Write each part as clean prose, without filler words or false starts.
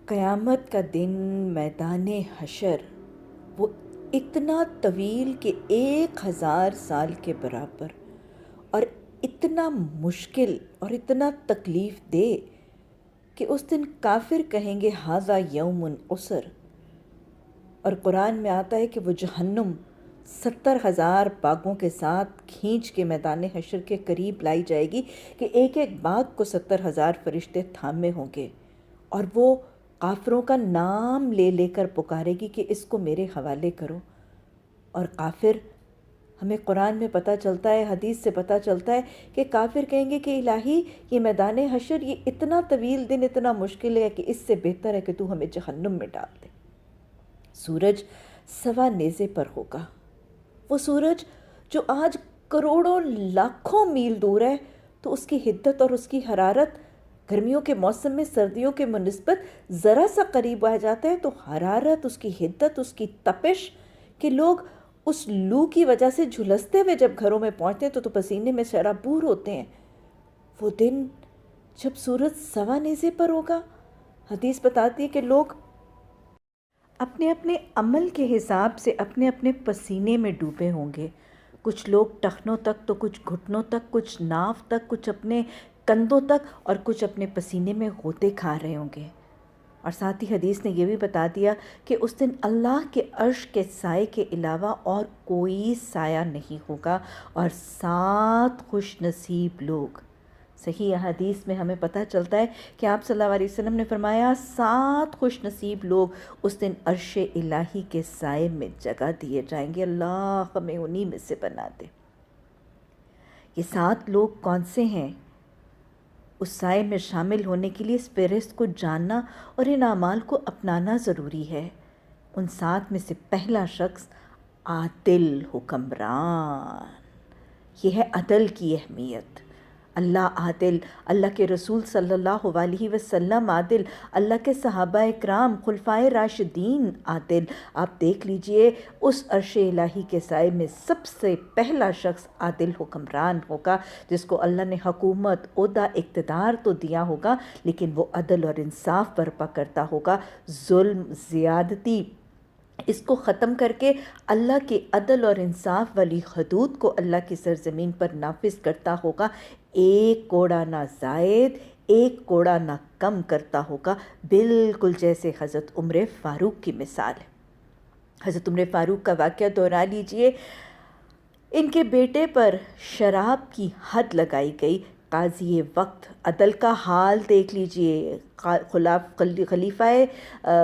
قیامت کا دن میدان حشر وہ اتنا طویل کہ 1000 سال کے برابر، اور اتنا مشکل اور اتنا تکلیف دہ کہ اس دن کافر کہیں گے ھذا یوم عسر۔ اور قرآن میں آتا ہے کہ وہ جہنم 70,000 باغوں کے ساتھ کھینچ کے میدان حشر کے قریب لائی جائے گی کہ ایک ایک باغ کو 70,000 فرشتے تھامے ہوں گے، اور وہ کافروں کا نام لے لے کر پکارے گی کہ اس کو میرے حوالے کرو۔ اور کافر، ہمیں قرآن میں پتہ چلتا ہے، حدیث سے پتہ چلتا ہے کہ کافر کہیں گے کہ الہی یہ میدان حشر یہ اتنا طویل دن، اتنا مشکل ہے کہ اس سے بہتر ہے کہ تو ہمیں جہنم میں ڈال دے۔ سورج سوا نیزے پر ہوگا، وہ سورج جو آج کروڑوں لاکھوں میل دور ہے، تو اس کی حدت اور اس کی حرارت گرمیوں کے موسم میں سردیوں کے منسبت ذرا سا قریب آ جاتا ہے تو حرارت، اس کی حدت، اس کی تپش کہ لوگ اس لو کی وجہ سے جھلستے ہوئے جب گھروں میں پہنچتے ہیں تو پسینے میں سرابور ہوتے ہیں۔ وہ دن جب سورج سوا نیزے پر ہوگا، حدیث بتاتی ہے کہ لوگ اپنے اپنے عمل کے حساب سے اپنے اپنے پسینے میں ڈوبے ہوں گے، کچھ لوگ ٹخنوں تک، تو کچھ گھٹنوں تک، کچھ ناف تک، کچھ اپنے کندھوں تک، اور کچھ اپنے پسینے میں غوطے کھا رہے ہوں گے۔ اور ساتھ ہی حدیث نے یہ بھی بتا دیا کہ اس دن اللہ کے عرش کے سائے کے علاوہ اور کوئی سایہ نہیں ہوگا، اور 7 خوش نصیب لوگ، صحیح حدیث میں ہمیں پتہ چلتا ہے کہ آپ صلی اللہ علیہ وسلم نے فرمایا 7 خوش نصیب لوگ اس دن عرش الہی کے سائے میں جگہ دیے جائیں گے۔ اللہ ہمیں انہی میں سے بنا دے۔ یہ 7 لوگ کون سے ہیں؟ اس سائے میں شامل ہونے کے لیے اس فہرست کو جاننا اور ان اعمال کو اپنانا ضروری ہے۔ ان 7 میں سے پہلا شخص عادل حکمران۔ یہ ہے عدل کی اہمیت۔ اللہ عادل، اللہ کے رسول صلی اللہ علیہ وسلم عادل، اللہ کے صحابہ اکرام، خلفائے راشدین عادل۔ آپ دیکھ لیجئے اس عرش الہی کے سائے میں سب سے پہلا شخص عادل حکمران ہوگا، جس کو اللہ نے حکومت، عہدہ، اقتدار تو دیا ہوگا، لیکن وہ عدل اور انصاف برپا کرتا ہوگا، ظلم، زیادتی اس کو ختم کر کے اللہ کے عدل اور انصاف والی حدود کو اللہ کی سرزمین پر نافذ کرتا ہوگا، ایک کوڑا نہ زائد، ایک کوڑا نہ کم کرتا ہوگا، بالکل جیسے حضرت عمر فاروق کی مثال ہے۔ حضرت عمر فاروق کا واقعہ دہرا لیجئے، ان کے بیٹے پر شراب کی حد لگائی گئی، قاضی وقت، عدل کا حال دیکھ لیجئے، خلیفہ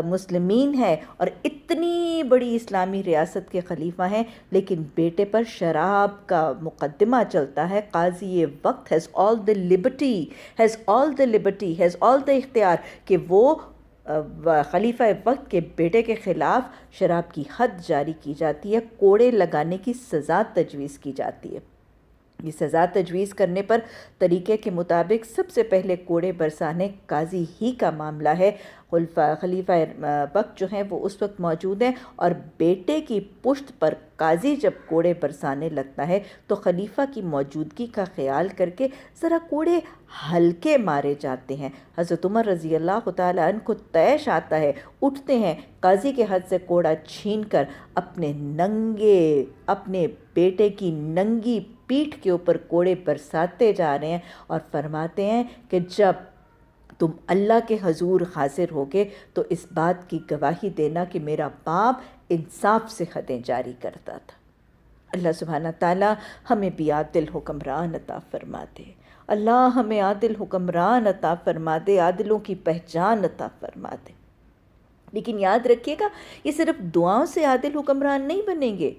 مسلمین ہے اور اتنی بڑی اسلامی ریاست کے خلیفہ ہیں، لیکن بیٹے پر شراب کا مقدمہ چلتا ہے۔ قاضی وقت has all the liberty، has all the liberty، has all the اختیار کہ وہ خلیفہ وقت کے بیٹے کے خلاف شراب کی حد جاری کی جاتی ہے، کوڑے لگانے کی سزا تجویز کی جاتی ہے۔ یہ سزا تجویز کرنے پر طریقے کے مطابق سب سے پہلے کوڑے برسانے قاضی ہی کا معاملہ ہے۔ خلیفہ وقت جو ہیں وہ اس وقت موجود ہیں، اور بیٹے کی پشت پر قاضی جب کوڑے برسانے لگتا ہے تو خلیفہ کی موجودگی کا خیال کر کے ذرا کوڑے ہلکے مارے جاتے ہیں۔ حضرت عمر رضی اللہ تعالیٰ عنہ کو طیش آتا ہے، اٹھتے ہیں، قاضی کے ہاتھ سے کوڑا چھین کر اپنے بیٹے کی ننگی پیٹھ کے اوپر کوڑے برساتے جا رہے ہیں، اور فرماتے ہیں کہ جب تم اللہ کے حضور حاضر ہوگے تو اس بات کی گواہی دینا کہ میرا باپ انصاف سے حدیں جاری کرتا تھا۔ اللہ سبحانہ تعالیٰ ہمیں بھی عادل حکمران عطا فرما دے، اللہ ہمیں عادل حکمران عطا فرما دے، عادلوں کی پہچان عطا فرما دے۔ لیکن یاد رکھیے گا، یہ صرف دعاؤں سے عادل حکمران نہیں بنیں گے۔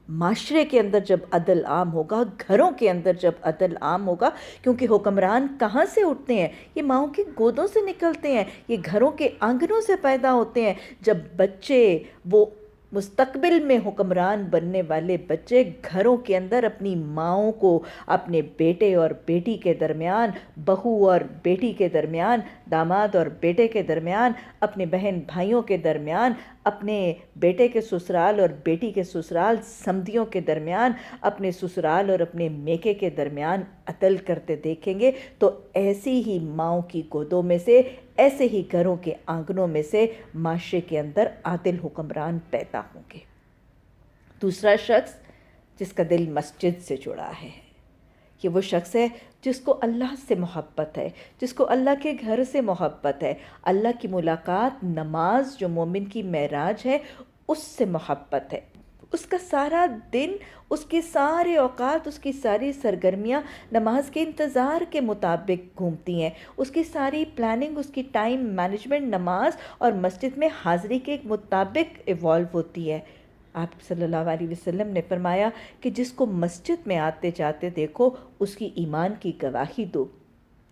معاشرے کے اندر جب عدل عام ہوگا، گھروں کے اندر جب عدل عام ہوگا، کیونکہ حکمران کہاں سے اٹھتے ہیں؟ یہ ماؤں کی گودوں سے نکلتے ہیں، یہ گھروں کے آنگنوں سے پیدا ہوتے ہیں۔ جب بچے، وہ مستقبل میں حکمران بننے والے بچے گھروں کے اندر اپنی ماؤں کو، اپنے بیٹے اور بیٹی کے درمیان، بہو اور بیٹی کے درمیان، داماد اور بیٹے کے درمیان، اپنے بہن بھائیوں کے درمیان، اپنے بیٹے کے سسرال اور بیٹی کے سسرال سمدھیوں کے درمیان، اپنے سسرال اور اپنے میکے کے درمیان عدل کرتے دیکھیں گے تو ایسی ہی ماؤں کی گودوں میں سے ایسے ہی گھروں کے آنگنوں میں سے معاشرے کے اندر عادل حکمران پیدا ہوں گے۔ دوسرا شخص جس کا دل مسجد سے جڑا ہے، یہ وہ شخص ہے جس کو اللہ سے محبت ہے، جس کو اللہ کے گھر سے محبت ہے، اللہ کی ملاقات، نماز جو مومن کی معراج ہے اس سے محبت ہے۔ اس کا سارا دن، اس کے سارے اوقات، اس کی ساری سرگرمیاں نماز کے انتظار کے مطابق گھومتی ہیں۔ اس کی ساری پلاننگ، اس کی ٹائم مینجمنٹ نماز اور مسجد میں حاضری کے مطابق ایوالو ہوتی ہے۔ آپ صلی اللہ علیہ وسلم نے فرمایا کہ جس کو مسجد میں آتے جاتے دیکھو اس کی ایمان کی گواہی دو،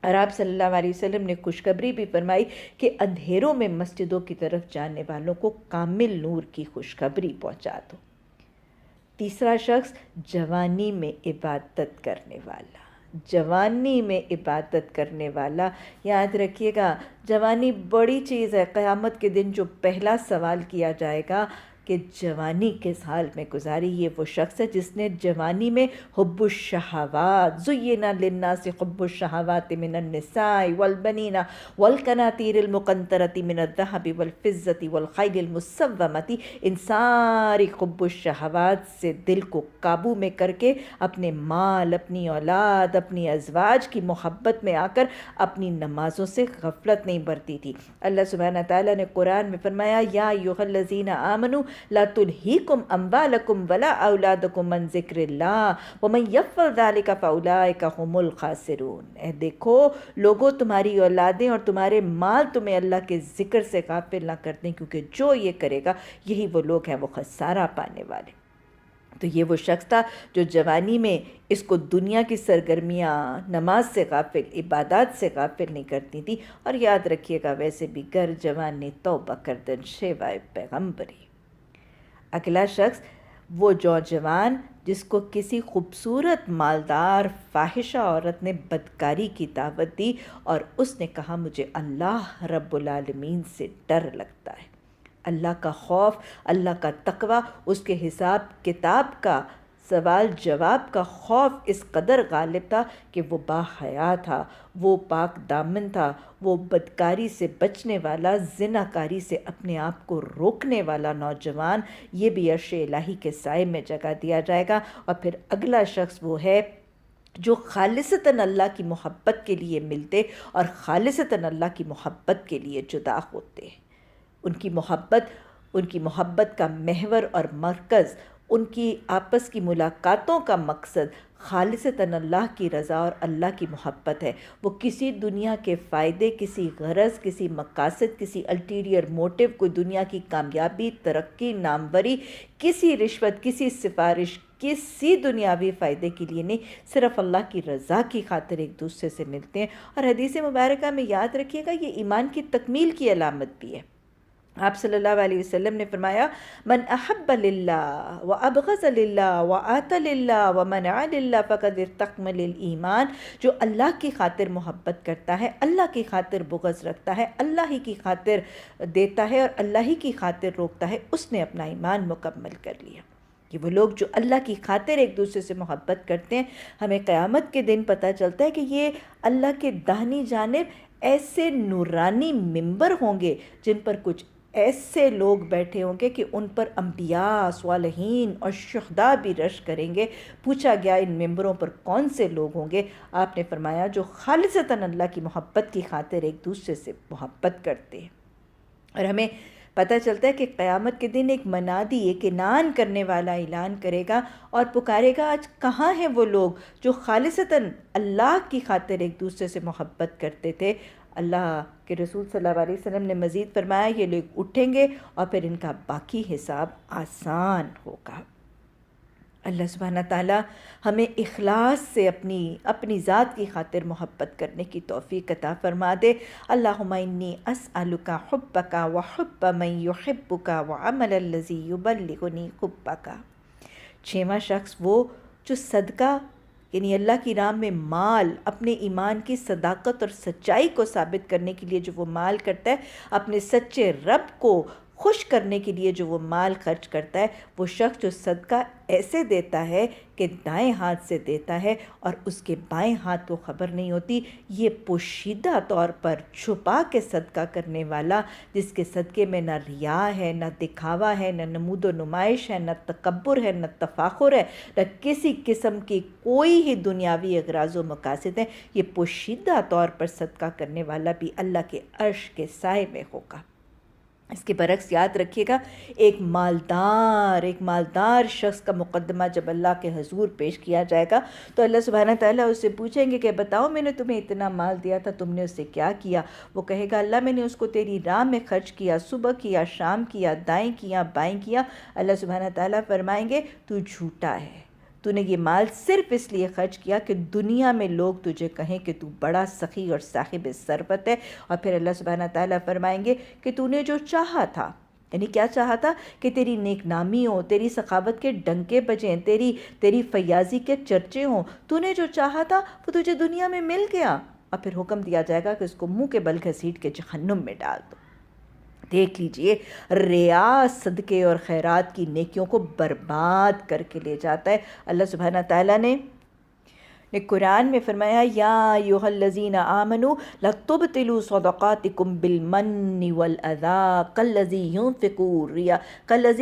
اور آپ صلی اللہ علیہ وسلم نے خوشخبری بھی فرمائی کہ اندھیروں میں مسجدوں کی طرف جانے والوں کو کامل نور کی خوشخبری پہنچا دو۔ تیسرا شخص جوانی میں عبادت کرنے والا، جوانی میں عبادت کرنے والا۔ یاد رکھیے گا، جوانی بڑی چیز ہے۔ قیامت کے دن جو پہلا سوال کیا جائے گا کہ جوانی کس حال میں گزاری، یہ وہ شخص ہے جس نے جوانی میں حب الشہوات، زین للناس حب الشہوات من النساء والبنین والقناطیر المقنطرۃ من الذہب والفضۃ والخیل المسومۃ، ان ساری حب الشہوات سے دل کو قابو میں کر کے اپنے مال، اپنی اولاد، اپنی ازواج کی محبت میں آ کر اپنی نمازوں سے غفلت نہیں برتی تھی۔ اللہ سبحانہ تعالیٰ نے قرآن میں فرمایا، یا ایھا الذین آمنوا لا تلہیکم اموالکم ولا اولادکم عن ذکر اللہ ومن یفعل ذلک فاولئک ھم الخاسرون۔ اے دیکھو لوگوں، تمہاری اولادیں اور تمہارے مال تمہیں اللہ کے ذکر سے غافل نہ کر دیں، کیونکہ جو یہ کرے گا یہی وہ لوگ ہیں وہ خسارہ پانے والے۔ تو یہ وہ شخص تھا جو جوانی میں اس کو دنیا کی سرگرمیاں، نماز سے غافل، عبادات سے غافل نہیں کرتی تھی۔ اور یاد رکھیے گا، ویسے بھی گر جوانی توبہ کردن شیوائے پیغمبری۔ اگلا شخص وہ نوجوان جس کو کسی خوبصورت مالدار فاحشہ عورت نے بدکاری کی دعوت دی اور اس نے کہا مجھے اللہ رب العالمین سے ڈر لگتا ہے۔ اللہ کا خوف، اللہ کا تقوی، اس کے حساب کتاب کا، سوال جواب کا خوف اس قدر غالب تھا کہ وہ باحیا تھا، وہ پاک دامن تھا، وہ بدکاری سے بچنے والا، زناکاری سے اپنے آپ کو روکنے والا نوجوان۔ یہ بھی عرش الہی کے سائے میں جگہ دیا جائے گا۔ اور پھر اگلا شخص وہ ہے جو خالصتاً اللہ کی محبت کے لیے ملتے اور خالصتاً اللہ کی محبت کے لیے جدا ہوتے ہیں۔ ان کی محبت کا محور اور مرکز، ان کی آپس کی ملاقاتوں کا مقصد خالصتاً اللہ کی رضا اور اللہ کی محبت ہے۔ وہ کسی دنیا کے فائدے، کسی غرض، کسی مقاصد، کسی الٹیریئر موٹیو، کوئی دنیا کی کامیابی، ترقی، ناموری، کسی رشوت، کسی سفارش، کسی دنیاوی فائدے کے لیے نہیں، صرف اللہ کی رضا کی خاطر ایک دوسرے سے ملتے ہیں۔ اور حدیث مبارکہ میں یاد رکھیے گا، یہ ایمان کی تکمیل کی علامت بھی ہے۔ آپ صلی اللہ علیہ وسلم نے فرمایا، من احب للہ وابغض للہ وآت للہ ومنع للہ فقد استکمل الایمان۔ جو اللہ کی خاطر محبت کرتا ہے، اللہ کی خاطر بغض رکھتا ہے، اللہ ہی کی خاطر دیتا ہے اور اللہ ہی کی خاطر روکتا ہے، اس نے اپنا ایمان مکمل کر لیا۔ یہ وہ لوگ جو اللہ کی خاطر ایک دوسرے سے محبت کرتے ہیں، ہمیں قیامت کے دن پتہ چلتا ہے کہ یہ اللہ کے داہنی جانب ایسے نورانی ممبر ہوں گے جن پر کچھ ایسے لوگ بیٹھے ہوں گے کہ ان پر انبیاء، صالحین اور شہداء بھی رش کریں گے۔ پوچھا گیا ان ممبروں پر کون سے لوگ ہوں گے؟ آپ نے فرمایا جو خالصتاً اللہ کی محبت کی خاطر ایک دوسرے سے محبت کرتے ہیں۔ اور ہمیں پتہ چلتا ہے کہ قیامت کے دن ایک منادی، ایک اعلان کرنے والا اعلان کرے گا اور پکارے گا، آج کہاں ہیں وہ لوگ جو خالصتاً اللہ کی خاطر ایک دوسرے سے محبت کرتے تھے؟ اللہ کے رسول صلی اللہ علیہ وسلم نے مزید فرمایا، یہ لوگ اٹھیں گے اور پھر ان کا باقی حساب آسان ہوگا۔ اللہ سبحانہ تعالیٰ ہمیں اخلاص سے اپنی ذات کی خاطر محبت کرنے کی توفیق عطا فرما دے۔ اللہم انی اسألک حبک وحب من یحبک وعمل الذی یبلغنی حبک۔ چھواں شخص وہ جو صدقہ یعنی اللہ کی راہ میں مال، اپنے ایمان کی صداقت اور سچائی کو ثابت کرنے کے لیے جو وہ مال کرتا ہے، اپنے سچے رب کو خوش کرنے کے لیے جو وہ مال خرچ کرتا ہے، وہ شخص جو صدقہ ایسے دیتا ہے کہ دائیں ہاتھ سے دیتا ہے اور اس کے بائیں ہاتھ کو خبر نہیں ہوتی، یہ پوشیدہ طور پر چھپا کے صدقہ کرنے والا، جس کے صدقے میں نہ ریا ہے، نہ دکھاوا ہے، نہ نمود و نمائش ہے، نہ تکبر ہے، نہ تفاخر ہے، نہ کسی قسم کی کوئی ہی دنیاوی اغراض و مقاصد ہیں، یہ پوشیدہ طور پر صدقہ کرنے والا بھی اللہ کے عرش کے سائے میں ہوگا۔ اس کے برعکس یاد رکھیے گا، ایک مالدار شخص کا مقدمہ جب اللہ کے حضور پیش کیا جائے گا تو اللہ سبحانہ تعالیٰ اس سے پوچھیں گے کہ بتاؤ میں نے تمہیں اتنا مال دیا تھا، تم نے اس سے کیا کیا؟ وہ کہے گا اللہ میں نے اس کو تیری راہ میں خرچ کیا، صبح کیا، شام کیا، دائیں کیا، بائیں کیا۔ اللہ سبحانہ تعالیٰ فرمائیں گے تو جھوٹا ہے، تو نے یہ مال صرف اس لیے خرچ کیا کہ دنیا میں لوگ تجھے کہیں کہ تو بڑا سخی اور صاحب ثروت ہے۔ اور پھر اللہ سبحانہ تعالیٰ فرمائیں گے کہ تو نے جو چاہا تھا، یعنی کیا چاہا تھا؟ کہ تیری نیک نامی ہو، تیری سخاوت کے ڈنکے بجیں، تیری فیاضی کے چرچے ہوں، تو نے جو چاہا تھا وہ تجھے دنیا میں مل گیا، اور پھر حکم دیا جائے گا کہ اس کو منہ کے بل گھسیٹ کے جہنم میں ڈال دو۔ دیکھ لیجئے، ریا صدقے اور خیرات کی نیکیوں کو برباد کر کے لے جاتا ہے۔ اللہ سبحانہ تعالیٰ نے قرآن میں فرمایا یا ایھا الذین آمنوا لا تبطلوا صدقاتکم بالمن والاذی کالذی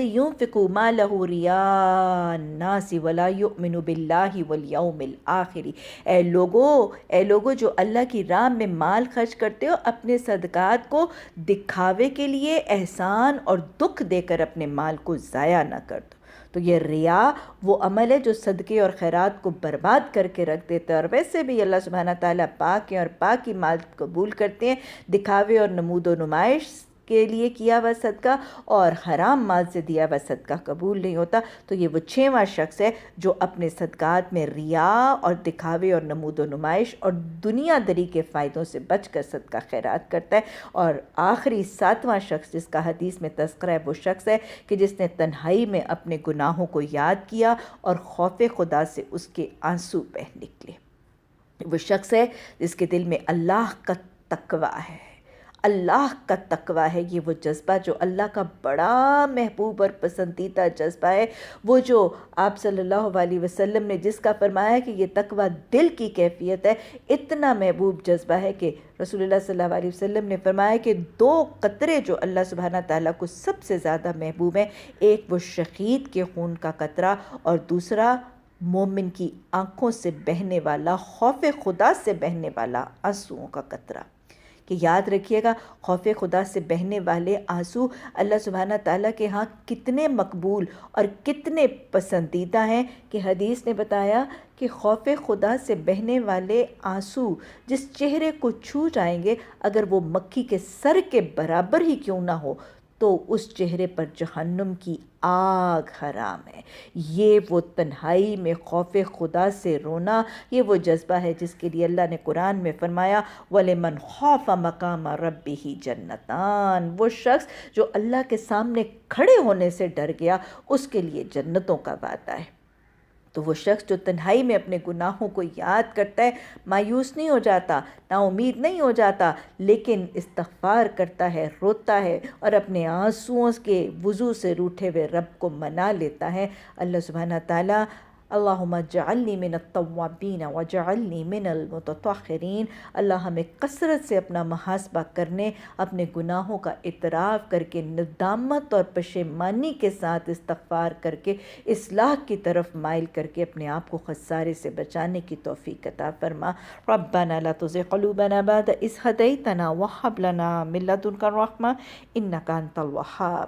ينفق مالہ رئاء الناس ولا یؤمن باللہ والیوم الآخر۔ اے لوگو جو اللہ کی راہ میں مال خرچ کرتے ہو، اپنے صدقات کو دکھاوے کے لیے احسان اور دکھ دے کر اپنے مال کو ضائع نہ کر دو۔ تو یہ ریا وہ عمل ہے جو صدقے اور خیرات کو برباد کر کے رکھ دیتا ہے، اور ویسے بھی اللہ سبحانہ تعالیٰ پاک ہیں اور پاک ہی مال قبول کرتے ہیں۔ دکھاوے اور نمود و نمائش کے لیے کیا ہوا صدقہ اور حرام مال سے دیا ہوا صدقہ قبول نہیں ہوتا۔ تو یہ وہ 6واں شخص ہے جو اپنے صدقات میں ریا اور دکھاوے اور نمود و نمائش اور دنیا دری کے فائدوں سے بچ کر صدقہ خیرات کرتا ہے۔ اور آخری 7واں شخص جس کا حدیث میں تذکرہ ہے، وہ شخص ہے کہ جس نے تنہائی میں اپنے گناہوں کو یاد کیا اور خوف خدا سے اس کے آنسو بہہ نکلے۔ وہ شخص ہے جس کے دل میں اللہ کا تقویٰ ہے، اللہ کا تقویٰ ہے۔ یہ وہ جذبہ جو اللہ کا بڑا محبوب اور پسندیدہ جذبہ ہے، وہ جو آپ صلی اللہ علیہ وسلم نے جس کا فرمایا ہے کہ یہ تقویٰ دل کی کیفیت ہے، اتنا محبوب جذبہ ہے کہ رسول اللہ صلی اللہ علیہ وسلم نے فرمایا کہ 2 قطرے جو اللہ سبحانہ تعالیٰ کو سب سے زیادہ محبوب ہیں، ایک وہ شہید کے خون کا قطرہ اور دوسرا مومن کی آنکھوں سے بہنے والا، خوف خدا سے بہنے والا آنسوؤں کا قطرہ۔ کہ یاد رکھیے گا، خوف خدا سے بہنے والے آنسو اللہ سبحانہ تعالیٰ کے ہاں کتنے مقبول اور کتنے پسندیدہ ہیں کہ حدیث نے بتایا کہ خوف خدا سے بہنے والے آنسو جس چہرے کو چھو جائیں گے، اگر وہ مکھی کے سر کے برابر ہی کیوں نہ ہو، تو اس چہرے پر جہنم کی آگ حرام ہے۔ یہ وہ تنہائی میں خوف خدا سے رونا، یہ وہ جذبہ ہے جس کے لیے اللہ نے قرآن میں فرمایا وَلِمَنْ خَافَ مَقَامَ رَبِّهِ جَنَّتَانِ۔ وہ شخص جو اللہ کے سامنے کھڑے ہونے سے ڈر گیا، اس کے لیے جنتوں کا وعدہ ہے۔ تو وہ شخص جو تنہائی میں اپنے گناہوں کو یاد کرتا ہے، مایوس نہیں ہو جاتا، نا امید نہیں ہو جاتا، لیکن استغفار کرتا ہے، روتا ہے اور اپنے آنسوؤں کے وضو سے روٹھے ہوئے رب کو منا لیتا ہے۔ اللہ سبحانہ تعالیٰ اللہم اجعلنی من التوابین وجعلنی من المتطہرین، اللہ ہمیں کثرت سے اپنا محاسبہ کرنے، اپنے گناہوں کا اعتراف کر کے ندامت اور پشیمانی کے ساتھ استغفار کر کے اصلاح کی طرف مائل کر کے اپنے آپ کو خسارے سے بچانے کی توفیق عطا فرما۔ ربنا لا تزغ قلوبنا بعد إذ هديتنا وهب لنا من لدنك الرحمة إنك أنت الوهاب۔